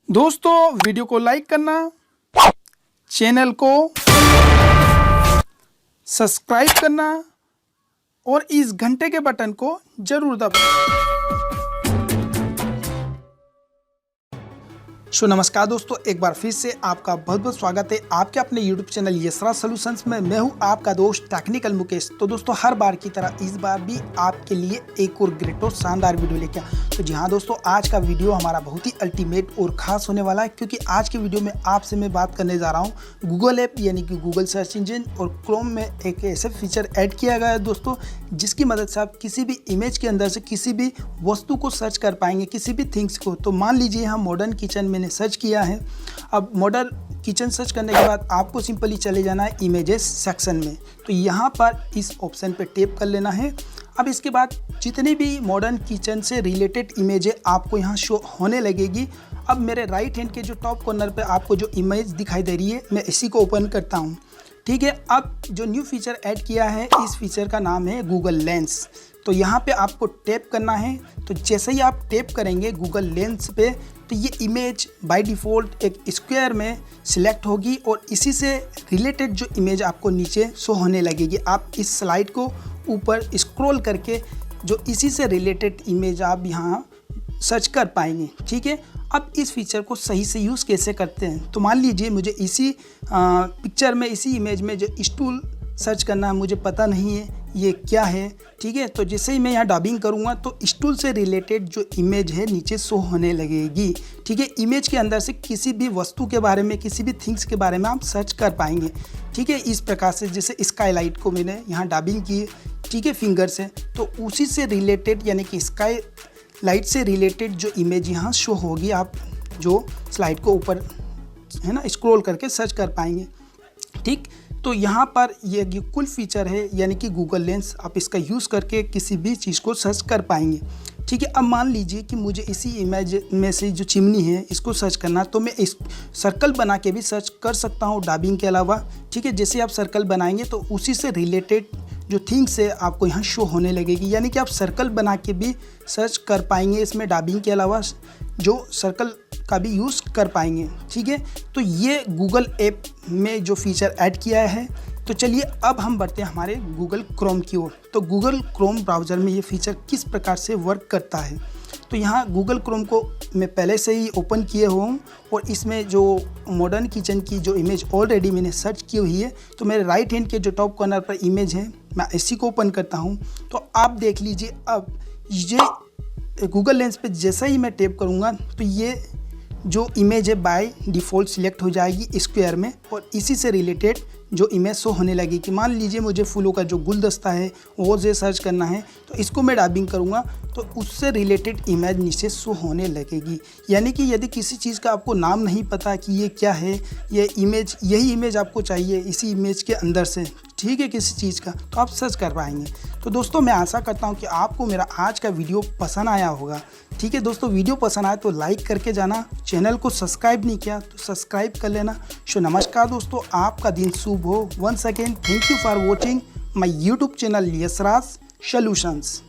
दोस्तों वीडियो को लाइक करना, चैनल को सब्सक्राइब करना और इस घंटे के बटन को जरूर दबाएं। नमस्कार दोस्तों, एक बार फिर से आपका बहुत बहुत स्वागत है आपके अपने YouTube चैनल यशराज सॉल्यूशंस में। मैं हूं आपका दोस्त टेक्निकल मुकेश। तो दोस्तों हर बार की तरह इस बार भी आपके लिए एक और ग्रेट और शानदार वीडियो लेके आया। तो जी हाँ दोस्तों, आज का वीडियो हमारा बहुत ही अल्टीमेट और ख़ास होने वाला है, क्योंकि आज की वीडियो में आपसे मैं बात करने जा रहा हूँ गूगल ऐप यानी कि गूगल सर्च इंजन और क्रोम में एक ऐसे फीचर ऐड किया गया है दोस्तों, जिसकी मदद से आप किसी भी इमेज के अंदर से किसी भी वस्तु को सर्च कर पाएंगे, किसी भी थिंग्स को। तो मान लीजिए यहाँ मॉडर्न किचन मैंने सर्च किया है। अब मॉडर्न किचन सर्च करने के बाद आपको सिंपली चले जाना है इमेजेस सेक्शन में। तो यहाँ पर इस ऑप्शन पे टैप कर लेना है। अब इसके बाद जितनी भी मॉडर्न किचन से रिलेटेड इमेजें आपको यहाँ शो होने लगेगी। अब मेरे राइट हैंड के जो टॉप कॉर्नर पे आपको जो इमेज दिखाई दे रही है, मैं इसी को ओपन करता हूँ। ठीक है, अब जो न्यू फीचर ऐड किया है, इस फीचर का नाम है गूगल लेंस। तो यहाँ पे आपको टैप करना है। तो जैसे ही आप टैप करेंगे गूगल लेंस पे, तो ये इमेज बाय डिफ़ॉल्ट एक स्क्वायर में सिलेक्ट होगी और इसी से रिलेटेड जो इमेज आपको नीचे शो होने लगेगी। आप इस स्लाइड को ऊपर स्क्रॉल करके जो इसी से रिलेटेड इमेज आप यहाँ सर्च कर पाएंगे। ठीक है, अब इस फीचर को सही से यूज़ कैसे करते हैं, तो मान लीजिए मुझे इसी पिक्चर में, इसी इमेज में जो स्टूल सर्च करना है, मुझे पता नहीं है ये क्या है। ठीक है, तो जैसे ही मैं यहाँ डबिंग करूँगा तो स्टूल से रिलेटेड जो इमेज है नीचे शो होने लगेगी। ठीक है, इमेज के अंदर से किसी भी वस्तु के बारे में, किसी भी थिंग्स के बारे में आप सर्च कर पाएंगे। ठीक है, इस प्रकार से जैसे स्काई लाइट को मैंने यहाँ डबिंग की, ठीक है, फिंगर से, तो उसी से रिलेटेड यानी कि स्काई लाइट से रिलेटेड जो इमेज यहाँ शो होगी, आप जो स्लाइड को ऊपर है ना स्क्रॉल करके सर्च कर पाएंगे। ठीक, तो यहाँ पर ये कुल फीचर है यानी कि गूगल लेंस, आप इसका यूज़ करके किसी भी चीज़ को सर्च कर पाएंगे। ठीक है, अब मान लीजिए कि मुझे इसी इमेज में से जो चिमनी है इसको सर्च करना, तो मैं इस सर्कल बना के भी सर्च कर सकता हूँ डबिंग के अलावा। ठीक है, जैसे आप सर्कल बनाएंगे तो उसी से रिलेटेड जो थिंग्स है आपको यहाँ शो होने लगेगी, यानी कि आप सर्कल बना के भी सर्च कर पाएंगे इसमें डबिंग के अलावा, जो सर्कल का भी यूज़ कर पाएंगे। ठीक है, तो ये गूगल ऐप में जो फीचर ऐड किया है। तो चलिए अब हम बढ़ते हैं हमारे गूगल क्रोम की ओर। तो गूगल क्रोम ब्राउज़र में ये फीचर किस प्रकार से वर्क करता है, तो यहाँ गूगल क्रोम को मैं पहले से ही ओपन किए हुआ हूँ और इसमें जो मॉडर्न किचन की जो इमेज ऑलरेडी मैंने सर्च की हुई है, तो मेरे राइट हैंड के जो टॉप कॉर्नर पर इमेज है, मैं इसी को ओपन करता हूँ। तो आप देख लीजिए, अब ये गूगल लेंस पे जैसा ही मैं टैप करूँगा तो ये जो इमेज है बाय डिफ़ॉल्ट सिलेक्ट हो जाएगी स्क्वायर में, और इसी से रिलेटेड जो इमेज शो होने लगी। कि मान लीजिए मुझे फूलों का जो गुलदस्ता है वो से सर्च करना है, तो इसको मैं डबिंग करूँगा तो उससे रिलेटेड इमेज नीचे शो होने लगेगी। यानी कि यदि किसी चीज़ का आपको नाम नहीं पता कि ये क्या है, ये इमेज, यही इमेज आपको चाहिए इसी इमेज के अंदर से, ठीक है, किसी चीज़ का, तो आप सर्च कर पाएंगे। तो दोस्तों मैं आशा करता हूँ कि आपको मेरा आज का वीडियो पसंद आया होगा। ठीक है दोस्तों, वीडियो पसंद आए तो लाइक करके जाना, चैनल को सब्सक्राइब नहीं किया तो सब्सक्राइब कर लेना। नमस्कार दोस्तों, आपका दिन शुभ हो। Once again thank you for watching my YouTube channel Yashraj solutions.